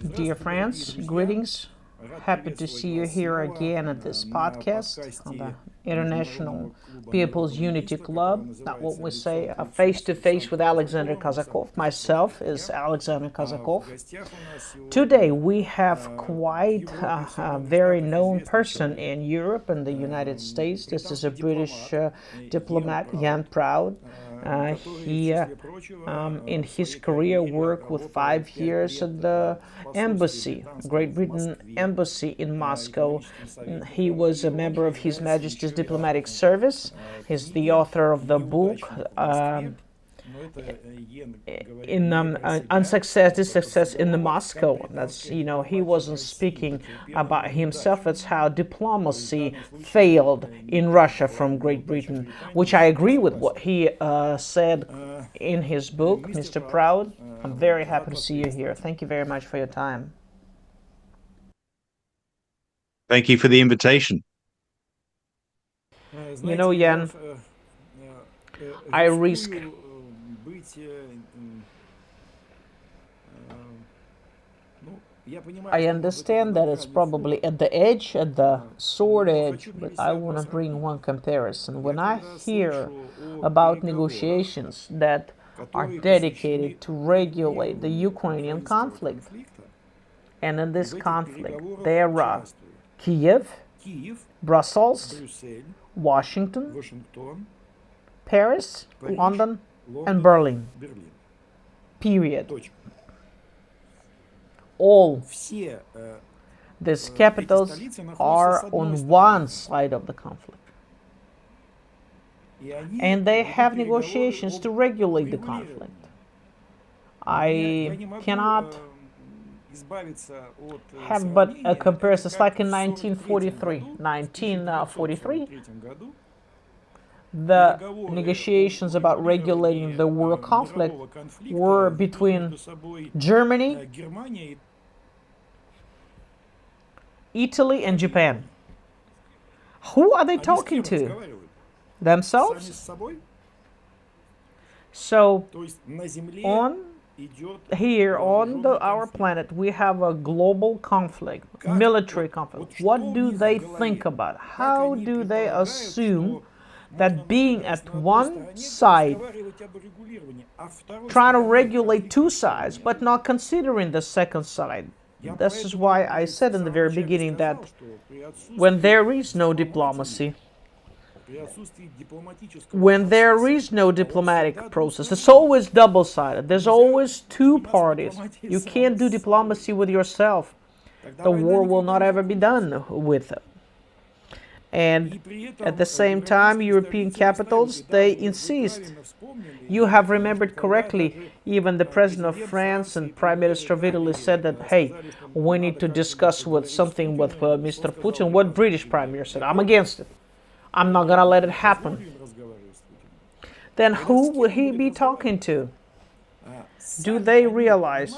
Dear friends, greetings. Happy to see you here again at this podcast on the International People's Unity Club. Not what we say, face to face with Alexander Kazakov. Myself is Alexander Kazakov. Today we have quite a very known person in Europe and the United States. This is a British diplomat, Jan Proude. He, in his career, worked with 5 years at the embassy, Great Britain embassy in Moscow. He was a member of His Majesty's Diplomatic Service. He's the author of the book unsuccess, dissuccess in the Moscow. That's, he wasn't speaking about himself. It's how diplomacy failed in Russia from Great Britain, which I agree with what he said in his book, Mr. Proude. I'm very happy to see you here. Thank you very much for your time. Thank you for the invitation. Jan, I risk I understand that it's probably at the edge, at the sword edge, but I want to bring one comparison. When I hear about negotiations that are dedicated to regulate the Ukrainian conflict, and in this conflict there are Kyiv, Brussels, Washington, Paris, London, and Berlin. Period. All these capitals are on one side of the conflict. And they have negotiations to regulate the conflict. I cannot have but a comparison. It's like in 1943. 1943, the negotiations about regulating the war conflict were between Germany, Italy, and Japan. Who are they talking to? Themselves? So, on our planet, we have a global conflict, military conflict. What do they think about? How do they assume that being at one side, trying to regulate two sides, but not considering the second side? This is why I said in the very beginning that when there is no diplomacy, when there is no diplomatic process, it's always double-sided. There's always two parties. You can't do diplomacy with yourself. The war will not ever be done with it. And at the same time, European capitals, they insist. You have remembered correctly, even the president of France and Prime Minister of Italy said that, hey, we need to discuss something with Mr. Putin. What British Prime Minister said? I'm against it. I'm not going to let it happen. Then who will he be talking to? Do they realize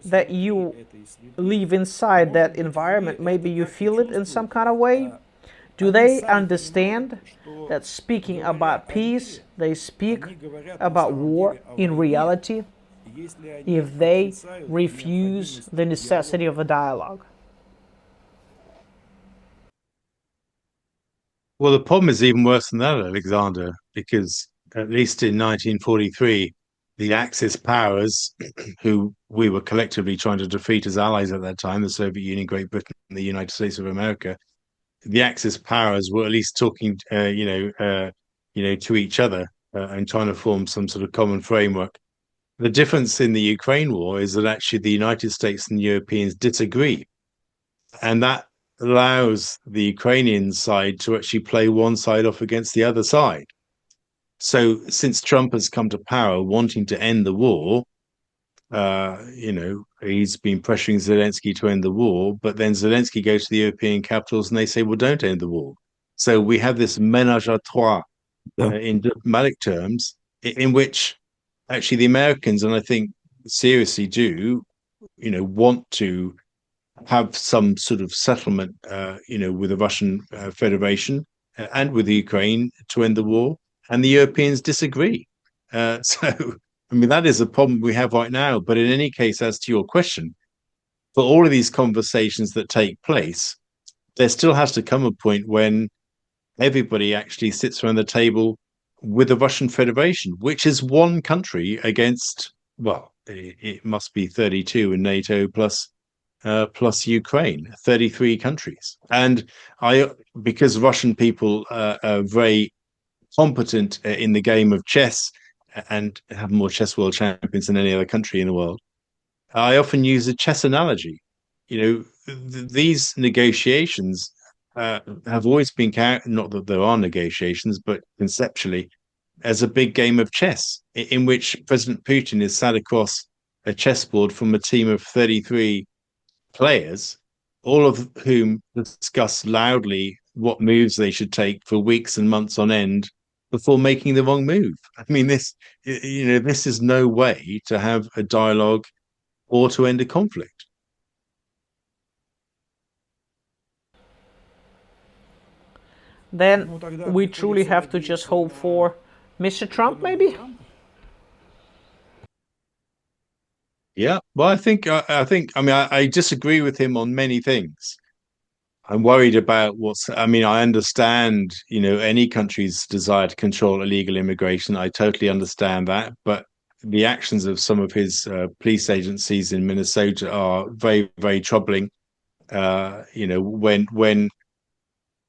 that you live inside that environment? Maybe you feel it in some kind of way? Do they understand that speaking about peace, they speak about war in reality if they refuse the necessity of a dialogue? Well, the problem is even worse than that, Alexander, because at least in 1943, the Axis powers, who we were collectively trying to defeat as allies at that time, the Soviet Union, Great Britain, and the United States of America, the Axis powers were at least talking, to each other and trying to form some sort of common framework. The difference in the Ukraine war is that actually the United States and the Europeans disagree, and that allows the Ukrainian side to actually play one side off against the other side. So since Trump has come to power wanting to end the war, he's been pressuring Zelensky to end the war, but then Zelensky goes to the European capitals and they say, well, don't end the war. So we have this ménage à trois in diplomatic terms, in which actually the Americans, and I think seriously do, want to have some sort of settlement, with the Russian Federation and with the Ukraine to end the war, and the Europeans disagree. So, I mean, that is a problem we have right now. But in any case, as to your question, for all of these conversations that take place, there still has to come a point when everybody actually sits around the table with the Russian Federation, which is one country against, well, it must be 32 in NATO plus Ukraine, 33 countries. And because Russian people are very competent in the game of chess and have more chess world champions than any other country in the world, I often use a chess analogy. These negotiations have always been not that there are negotiations, but conceptually as a big game of chess in which President Putin is sat across a chessboard from a team of 33 players, all of whom discuss loudly what moves they should take for weeks and months on end before making the wrong move. I mean, this is no way to have a dialogue or to end a conflict. Then we truly have to just hope for Mr. Trump, maybe? Yeah, well, I disagree with him on many things. I'm worried about I understand, any country's desire to control illegal immigration. I totally understand that. But the actions of some of his police agencies in Minnesota are very, very troubling. When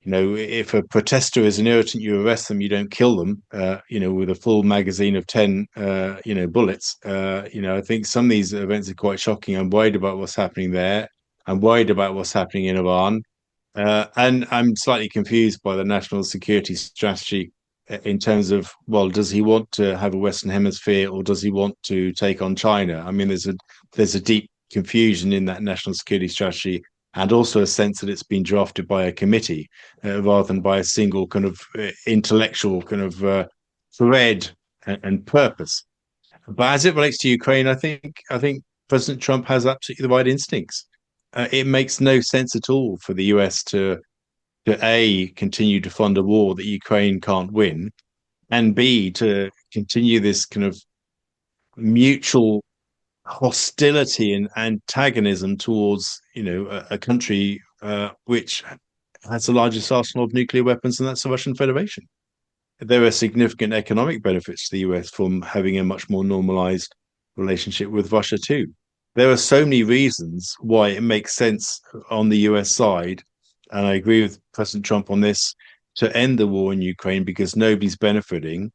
if a protester is an irritant, you arrest them, you don't kill them, with a full magazine of 10, bullets. I think some of these events are quite shocking. I'm worried about what's happening there. I'm worried about what's happening in Iran. And I'm slightly confused by the national security strategy in terms of, well, does he want to have a Western Hemisphere or does he want to take on China? I mean, there's a deep confusion in that national security strategy, and also a sense that it's been drafted by a committee rather than by a single kind of intellectual kind of thread and purpose. But as it relates to Ukraine, I think President Trump has absolutely the right instincts. It makes no sense at all for the US to A, continue to fund a war that Ukraine can't win, and B, to continue this kind of mutual hostility and antagonism towards a country which has the largest arsenal of nuclear weapons, and that's the Russian Federation. There are significant economic benefits to the US from having a much more normalized relationship with Russia too. There are so many reasons why it makes sense on the US side, and I agree with President Trump on this, to end the war in Ukraine because nobody's benefiting,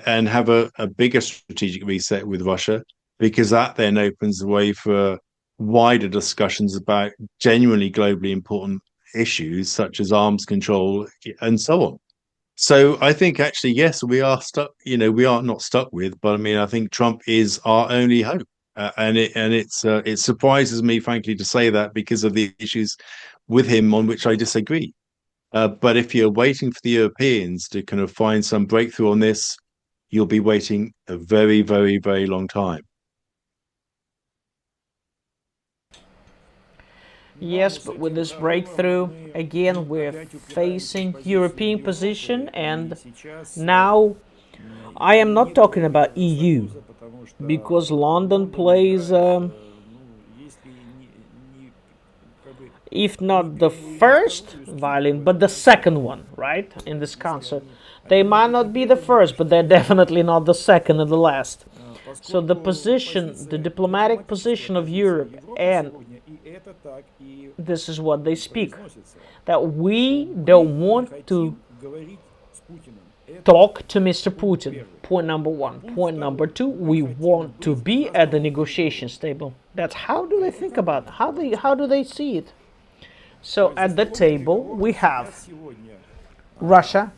and have a bigger strategic reset with Russia, because that then opens the way for wider discussions about genuinely globally important issues such as arms control and so on. So I think actually, yes, we are stuck. We are not stuck with, but I mean, I think Trump is our only hope, it surprises me, frankly, to say that because of the issues with him on which I disagree. But if you're waiting for the Europeans to kind of find some breakthrough on this, you'll be waiting a very, very, very long time. Yes, but with this breakthrough, again, we're facing European position, and now I am not talking about EU, because London plays, if not the first violin, but the second one, right, in this concert. They might not be the first, but they're definitely not the second and the last. So the position, the diplomatic position of Europe, and this is what they speak, that we don't want to talk to Mr. Putin. Point number one. Point number two, we want to be at the negotiations table. That's how do they think about it? How do they see it? So at the table we have Russia,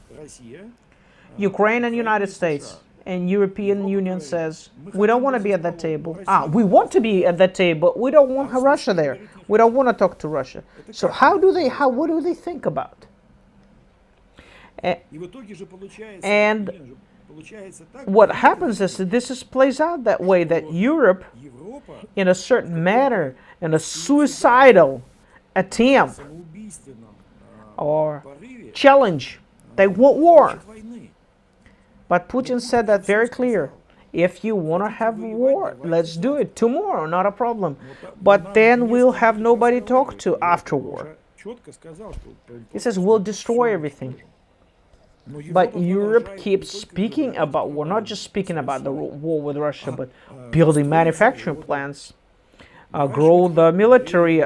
Ukraine, and United States. And European Union says, we don't want to be at that table. We want to be at that table, but we don't want Russia there. We don't want to talk to Russia. So what do they think about? And what happens is that this plays out that way, that Europe, in a certain manner, in a suicidal attempt or challenge, they want war. But Putin said that very clear. If you want to have war, let's do it tomorrow, not a problem. But then we'll have nobody to talk to after war. He says we'll destroy everything. But Europe keeps speaking about war, not just speaking about the war with Russia, but building manufacturing plants, grow the military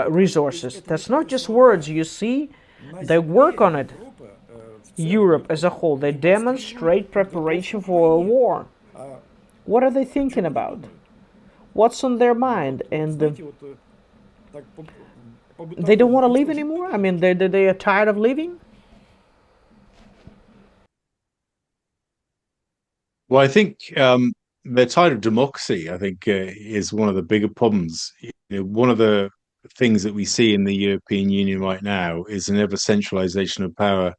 resources. That's not just words, you see, they work on it. Europe as a whole, they demonstrate preparation for a war. What are they thinking about? What's on their mind? And they don't want to live anymore? I mean, they are tired of living? Well, I think they're tired of democracy. I think is one of the bigger problems. One of the things that we see in the European Union right now is an ever centralization of power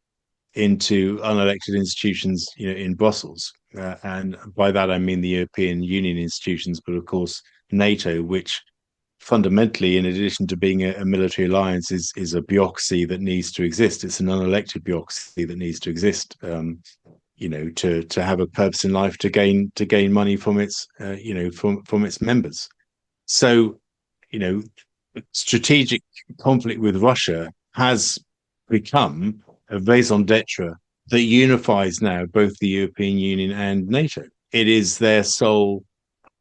into unelected institutions, in Brussels. And by that I mean the European Union institutions, but of course NATO, which fundamentally, in addition to being a military alliance, is a bureaucracy that needs to exist. It's an unelected bureaucracy that needs to exist. To have a purpose in life, to gain money from its from its members. So, strategic conflict with Russia has become a raison d'etre that unifies now both the European Union and NATO. It is their sole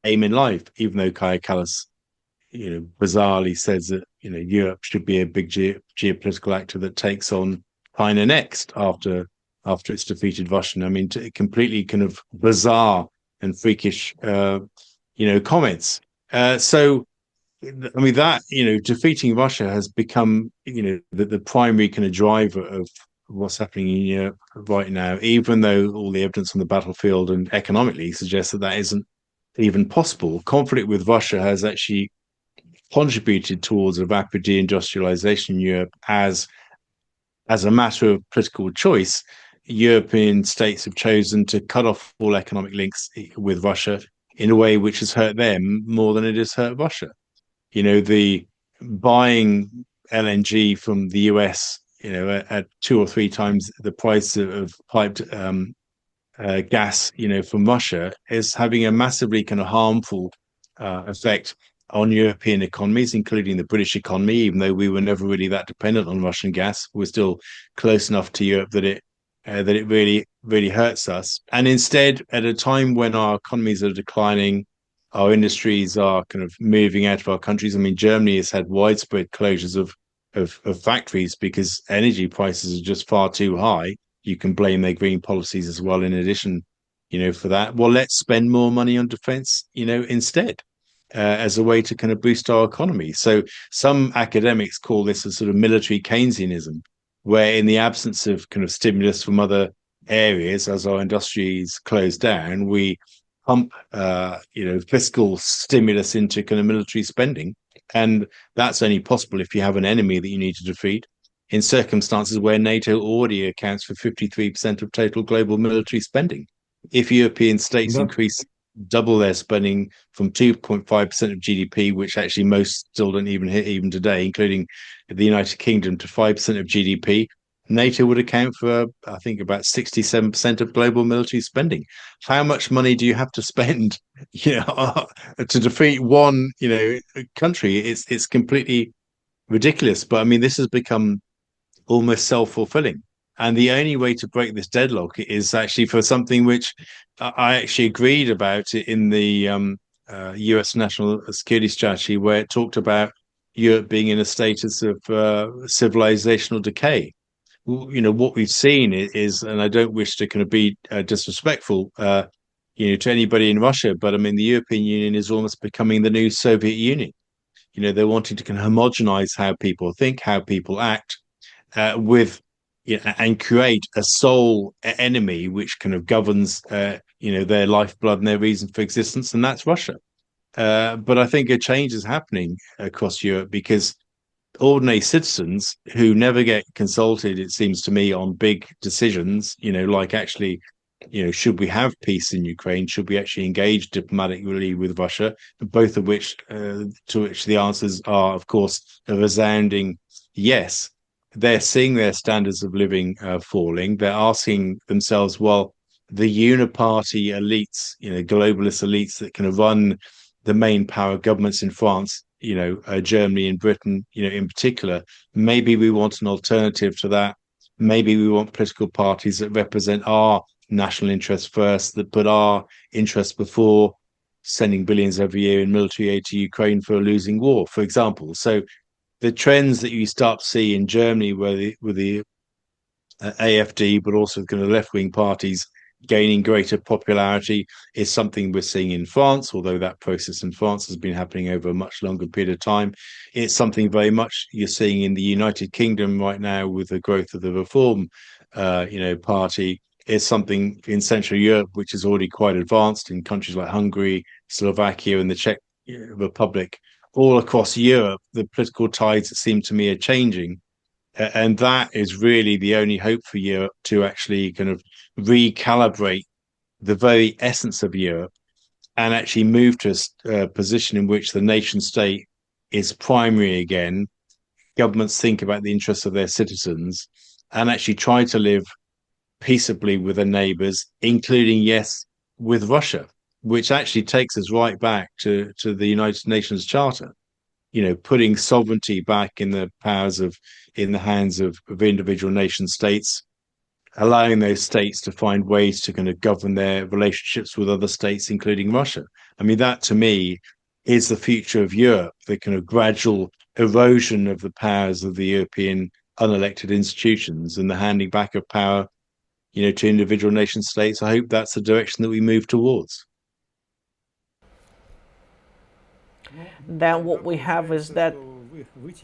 aim in life, even though Kaya Kallas, bizarrely says that, Europe should be a big geopolitical actor that takes on China next after it's defeated Russia. I mean, completely kind of bizarre and freakish, comments. So, I mean, that, defeating Russia has become, the primary kind of driver of what's happening in Europe right now, even though all the evidence on the battlefield and economically suggests that that isn't even possible. Conflict with Russia has actually contributed towards a rapid deindustrialization in Europe as a matter of political choice. European states have chosen to cut off all economic links with Russia in a way which has hurt them more than it has hurt Russia. The buying LNG from the US, at 2 or 3 times the price of piped gas, from Russia, is having a massively kind of harmful effect on European economies, including the British economy. Even though we were never really that dependent on Russian gas, we're still close enough to Europe that it really, really hurts us. And instead, at a time when our economies are declining, our industries are kind of moving out of our countries. I mean, Germany has had widespread closures of factories because energy prices are just far too high. You can blame their green policies as well, in addition, for that. Well, let's spend more money on defense, instead, as a way to kind of boost our economy. So some academics call this a sort of military Keynesianism, where in the absence of kind of stimulus from other areas, as our industries close down, we pump, fiscal stimulus into kind of military spending. And that's only possible if you have an enemy that you need to defeat, in circumstances where NATO already accounts for 53% of total global military spending. If European states increase double their spending from 2.5% of GDP, which actually most still don't even hit even today, including the United Kingdom, to 5% of GDP, NATO would account for, I think, about 67% of global military spending. How much money do you have to spend, to defeat one, country? It's completely ridiculous. But I mean, this has become almost self-fulfilling. And the only way to break this deadlock is actually for something which I actually agreed about it in the US National Security Strategy, where it talked about Europe being in a status of civilizational decay. What we've seen is, and I don't wish to kind of be disrespectful, to anybody in Russia, but I mean, the European Union is almost becoming the new Soviet Union. They're wanting to kind of homogenize how people think, how people act, and create a sole enemy which kind of governs, their lifeblood and their reason for existence, and that's Russia. But I think a change is happening across Europe because ordinary citizens who never get consulted, it seems to me, on big decisions, like actually, should we have peace in Ukraine? Should we actually engage diplomatically with Russia? Both of which, to which the answers are, of course, a resounding yes. They're seeing their standards of living falling. They're asking themselves, well, the uniparty elites, globalist elites that can run the main power governments in France, Germany and Britain, in particular. Maybe we want an alternative to that. Maybe we want political parties that represent our national interests first, that put our interests before sending billions every year in military aid to Ukraine for a losing war, for example. So the trends that you start to see in Germany, with the AfD, but also kind of left-wing parties gaining greater popularity, is something we're seeing in France, although that process in France has been happening over a much longer period of time. It's something very much you're seeing in the United Kingdom right now with the growth of the Reform, party. It's something in Central Europe, which is already quite advanced in countries like Hungary, Slovakia, and the Czech Republic. All across Europe, the political tides, it seems to me, are changing. And that is really the only hope for Europe to actually kind of recalibrate the very essence of Europe and actually move to a position in which the nation state is primary again. Governments think about the interests of their citizens and actually try to live peaceably with their neighbors, including, yes, with Russia, which actually takes us right back to the United Nations Charter. Putting sovereignty back in the hands of individual nation states, allowing those states to find ways to kind of govern their relationships with other states, including Russia. I mean, that to me is the future of Europe, the kind of gradual erosion of the powers of the European unelected institutions and the handing back of power, to individual nation states. I hope that's the direction that we move towards. Then what we have is that,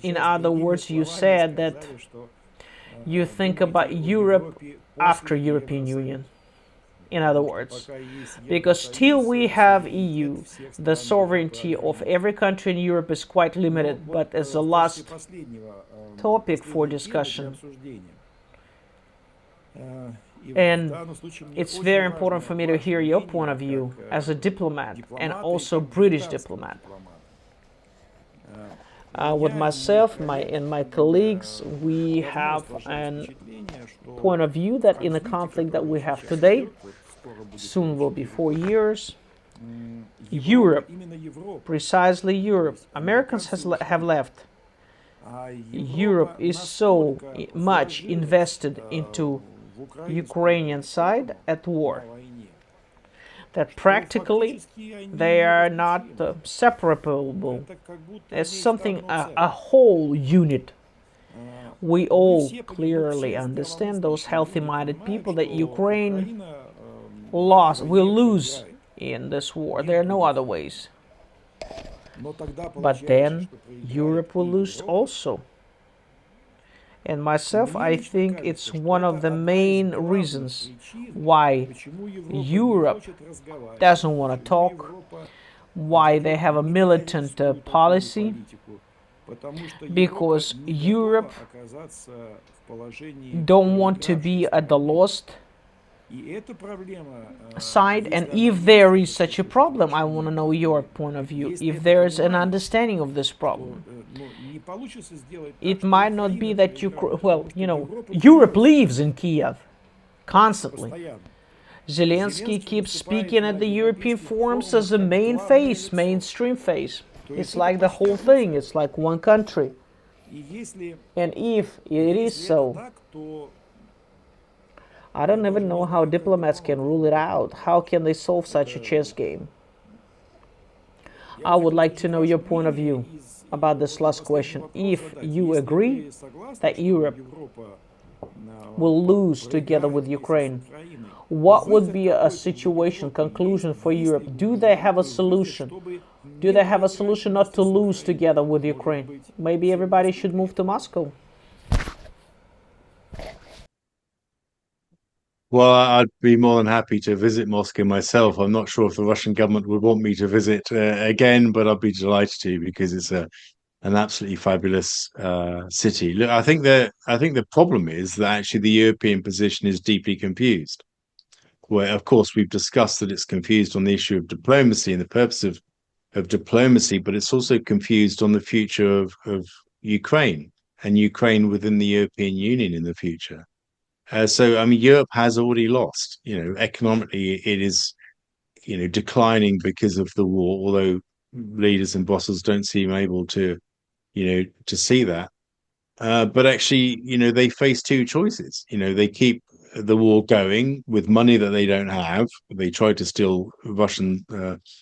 in other words, you said that you think about Europe after European Union. In other words, because still we have EU, the sovereignty of every country in Europe is quite limited, but as a last topic for discussion. And it's very important for me to hear your point of view as a diplomat and also British diplomat. With myself and my colleagues, we have a point of view that in the conflict that we have today, soon will be 4 years, Europe, precisely Europe, Americans have left. Europe is so much invested into Ukrainian side at war that practically they are not separable. It's something, a whole unit. We all clearly understand, those healthy-minded people, that Ukraine will lose in this war. There are no other ways. But then Europe will lose also. And myself, I think it's one of the main reasons why Europe doesn't want to talk, why they have a militant policy, because Europe don't want to be at the lost side. And if there is such a problem, I want to know your point of view. If there is an understanding of this problem, it might not be that Europe lives in Kyiv constantly. Zelensky keeps speaking at the European forums as the mainstream face. It's like the whole thing, it's like one country. And if it is so, I don't even know how diplomats can rule it out. How can they solve such a chess game? I would like to know your point of view about this last question. If you agree that Europe will lose together with Ukraine, what would be a conclusion for Europe? Do they have a solution? Do they have a solution not to lose together with Ukraine? Maybe everybody should move to Moscow. Well, I'd be more than happy to visit Moscow myself. I'm not sure if the Russian government would want me to visit again, but I'd be delighted to, because it's an absolutely fabulous city. Look, I think the problem is that actually the European position is deeply confused. Where, of course, we've discussed that it's confused on the issue of diplomacy and the purpose of diplomacy, but it's also confused on the future of Ukraine and Ukraine within the European Union in the future. So, I mean, Europe has already lost. Economically, it is, declining because of the war, although leaders in Brussels don't seem able to see that. But actually, they face two choices. They keep the war going with money that they don't have. They tried to steal Russian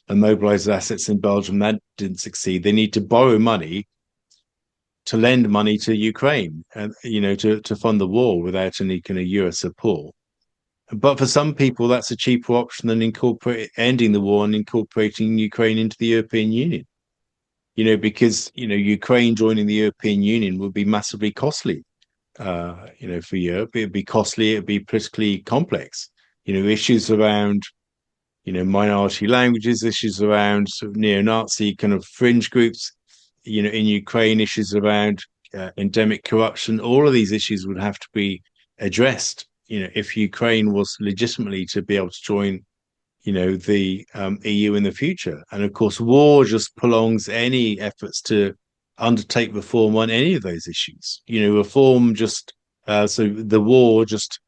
immobilized assets in Belgium. That didn't succeed. They need to borrow money to lend money to Ukraine and, to fund the war without any kind of US support. But for some people, that's a cheaper option than ending the war and incorporating Ukraine into the European Union. Because Ukraine joining the European Union would be massively costly. For Europe, it'd be costly. It'd be politically complex. Issues around minority languages, issues around sort of neo-Nazi kind of fringe groups. In Ukraine, issues around endemic corruption. All of these issues would have to be addressed. If Ukraine was legitimately to be able to join the EU in the future. And of course, war just prolongs any efforts to undertake reform on any of those issues. Reform just so the war just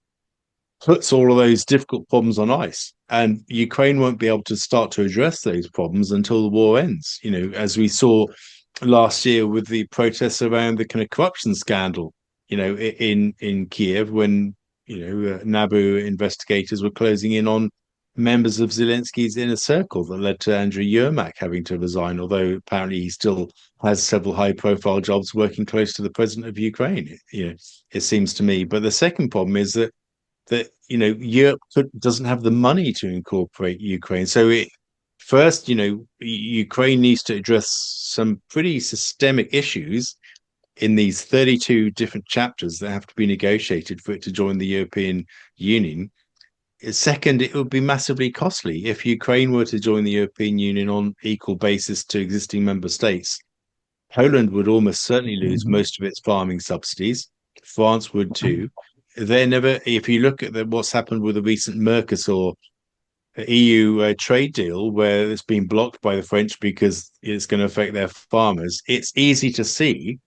puts all of those difficult problems on ice, and Ukraine won't be able to start to address those problems until the war ends. As we saw last year with the protests around the kind of corruption scandal. In Kyiv when NABU investigators were closing in on members of Zelensky's inner circle that led to Andriy Yermak having to resign, although apparently he still has several high-profile jobs working close to the president of Ukraine. It seems to me. But the second problem is that Europe doesn't have the money to incorporate Ukraine. So first, Ukraine needs to address some pretty systemic issues in these 32 different chapters that have to be negotiated for it to join the European Union. Second, it would be massively costly if Ukraine were to join the European Union on equal basis to existing member states. Poland would almost certainly lose most of its farming subsidies. France would too. If you look at what's happened with the recent Mercosur EU trade deal, where it's been blocked by the French because it's going to affect their farmers, it's easy to see.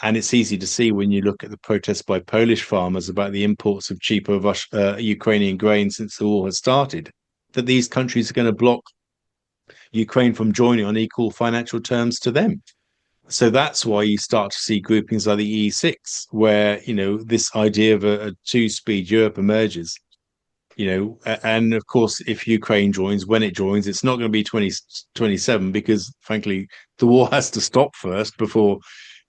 And it's easy to see when you look at the protests by Polish farmers about the imports of cheaper Ukrainian grain since the war has started, that these countries are going to block Ukraine from joining on equal financial terms to them. So that's why you start to see groupings like the E6, where, this idea of a two-speed Europe emerges. And of course, if Ukraine joins, when it joins, it's not going to be 2027 because, frankly, the war has to stop first before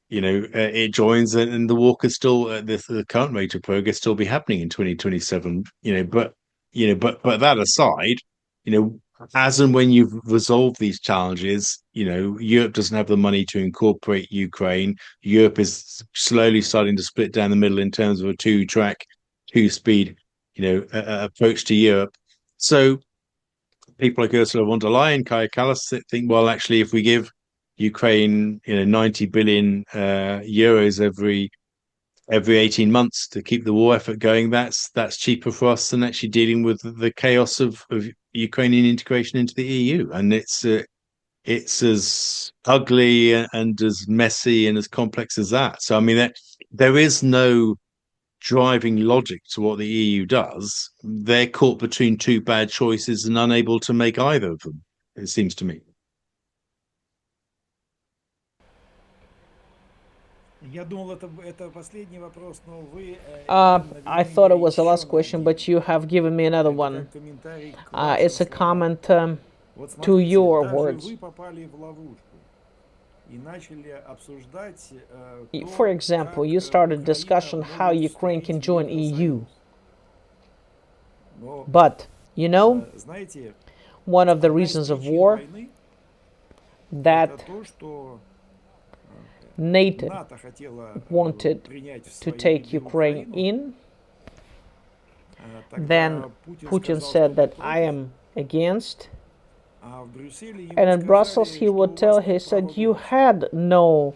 it joins, and the war could still the current rate of progress still be happening in 2027. But that aside, as and when you've resolved these challenges, Europe doesn't have the money to incorporate Ukraine. Europe is slowly starting to split down the middle in terms of a two-track, two-speed, approach to Europe. So people like Ursula von der Leyen, Kaja Kallas think, well, actually, if we give Ukraine, 90 billion euros every 18 months to keep the war effort going, that's cheaper for us than actually dealing with the chaos of Ukrainian integration into the EU. And it's as ugly and as messy and as complex as that. So I mean, there is no driving logic to what the EU does. They're caught between two bad choices and unable to make either of them, it seems to me. I thought it was the last question, but you have given me another one. It's a comment to your words. For example, you started discussion how Ukraine can join EU. But, one of the reasons of war that NATO wanted to take Ukraine in. Then Putin said that I am against. And in Brussels he said you had no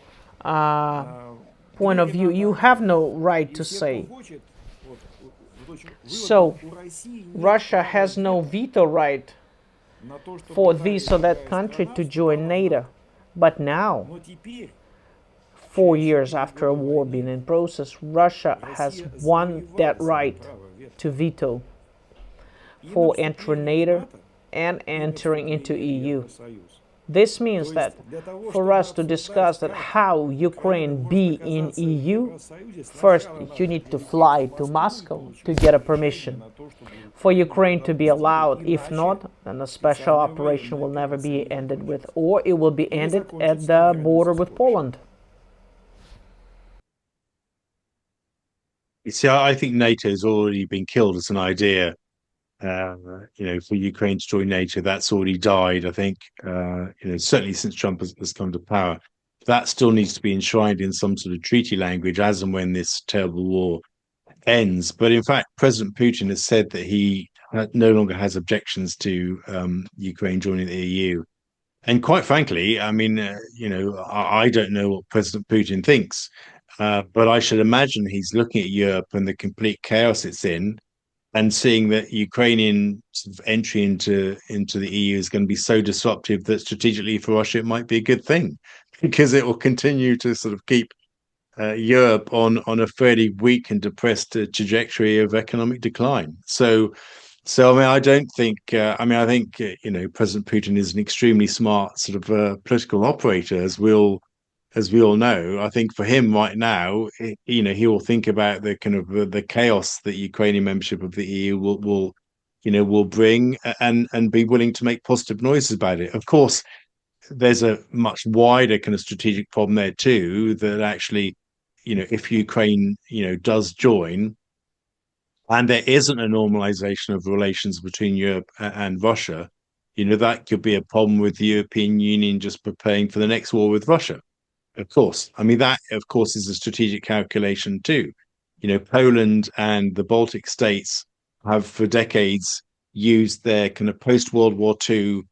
point of view, you have no right to say. So Russia has no veto right for this or that country to join NATO. But now, 4 years after a war being in process, Russia has won that right to veto for entering NATO and entering into EU. This means that for us to discuss that how Ukraine be in EU, first you need to fly to Moscow to get a permission for Ukraine to be allowed. If not, then the special operation will never be ended with, or it will be ended at the border with Poland. You see, I think NATO's already been killed as an idea. For Ukraine to join NATO, that's already died. I think, certainly since Trump has come to power, that still needs to be enshrined in some sort of treaty language as and when this terrible war ends. But in fact, President Putin has said that he no longer has objections to Ukraine joining the EU. And quite frankly, I mean, I don't know what President Putin thinks, but I should imagine he's looking at Europe and the complete chaos it's in, and seeing that Ukrainian sort of entry into the EU is going to be so disruptive that strategically for Russia it might be a good thing, because it will continue to sort of keep Europe on a fairly weak and depressed trajectory of economic decline. So I mean, I don't think. I think President Putin is an extremely smart sort of political operator, as we all know. I think for him right now, he will think about the kind of the chaos that Ukrainian membership of the EU will bring, and be willing to make positive noises about it. Of course, there's a much wider kind of strategic problem there too. That actually, if Ukraine does join, and there isn't a normalization of relations between Europe and Russia, that could be a problem with the European Union just preparing for the next war with Russia. Of course. I mean, that, of course, is a strategic calculation too. Poland and the Baltic states have for decades used their kind of post-World War II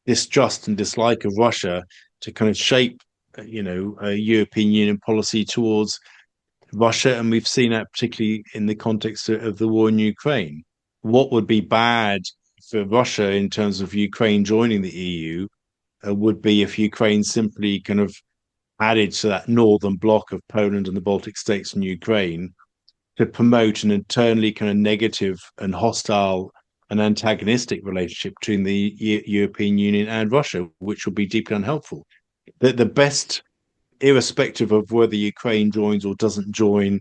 distrust and dislike of Russia to kind of shape, a European Union policy towards Russia. And we've seen that particularly in the context of the war in Ukraine. What would be bad for Russia in terms of Ukraine joining the EU would be if Ukraine simply kind of added to that northern bloc of Poland and the Baltic states and Ukraine to promote an internally kind of negative and hostile and antagonistic relationship between the European Union and Russia, which would be deeply unhelpful. The best, irrespective of whether Ukraine joins or doesn't join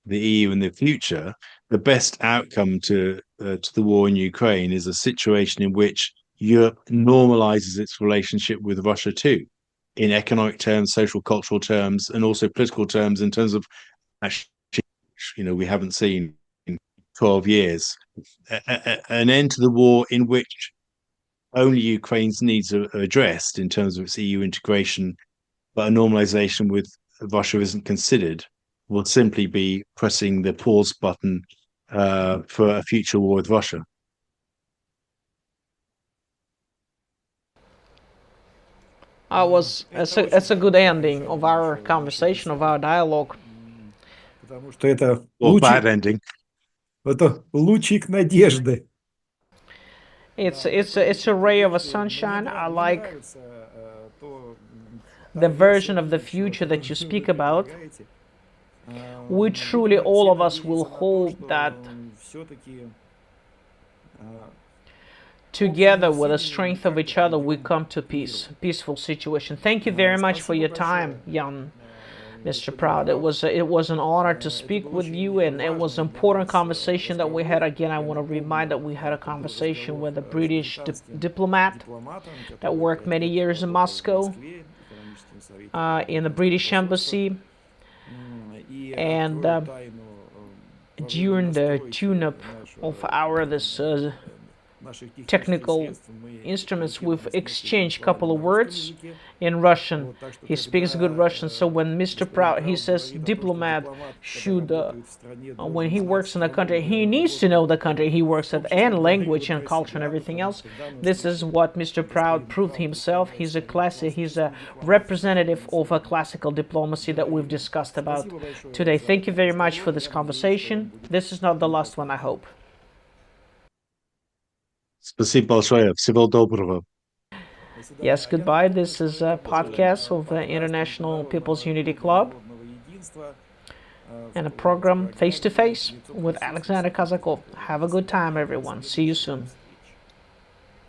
the EU in the future, the best outcome to the war in Ukraine is a situation in which Europe normalizes its relationship with Russia too, in economic terms, social, cultural terms, and also political terms, in terms of actually, we haven't seen in 12 years. An end to the war in which only Ukraine's needs are addressed in terms of its EU integration, but a normalization with Russia isn't considered, will simply be pressing the pause button for a future war with Russia. It's a good ending of our conversation, of our dialogue. Потому что это Or bad ending. это лучик надежды. It's a ray of a sunshine. I like the version of the future that you speak about. We truly, all of us, will hope that together with the strength of each other we come to peaceful situation. Thank you very much for your time, Jan, Mr. Proude. It was an honor to speak with you, and it was an important conversation that we had. Again, I want to remind that we had a conversation with a British diplomat that worked many years in Moscow, in the British embassy, and during the tune-up of this technical instruments, we've exchanged a couple of words in Russian. He speaks good Russian, so when Mr. Proude, he says diplomat should, when he works in a country, he needs to know the country he works at, and language and culture and everything else. This is what Mr. Proude proved himself. He's a representative of a classical diplomacy that we've discussed about today. Thank you very much for this conversation. This is not the last one, I hope. Спасибо большое. Всего доброго. Yes, goodbye. This is a podcast of the International People's Unity Club and a program Face to Face with Alexander Kazakov. Have a good time, everyone. See you soon.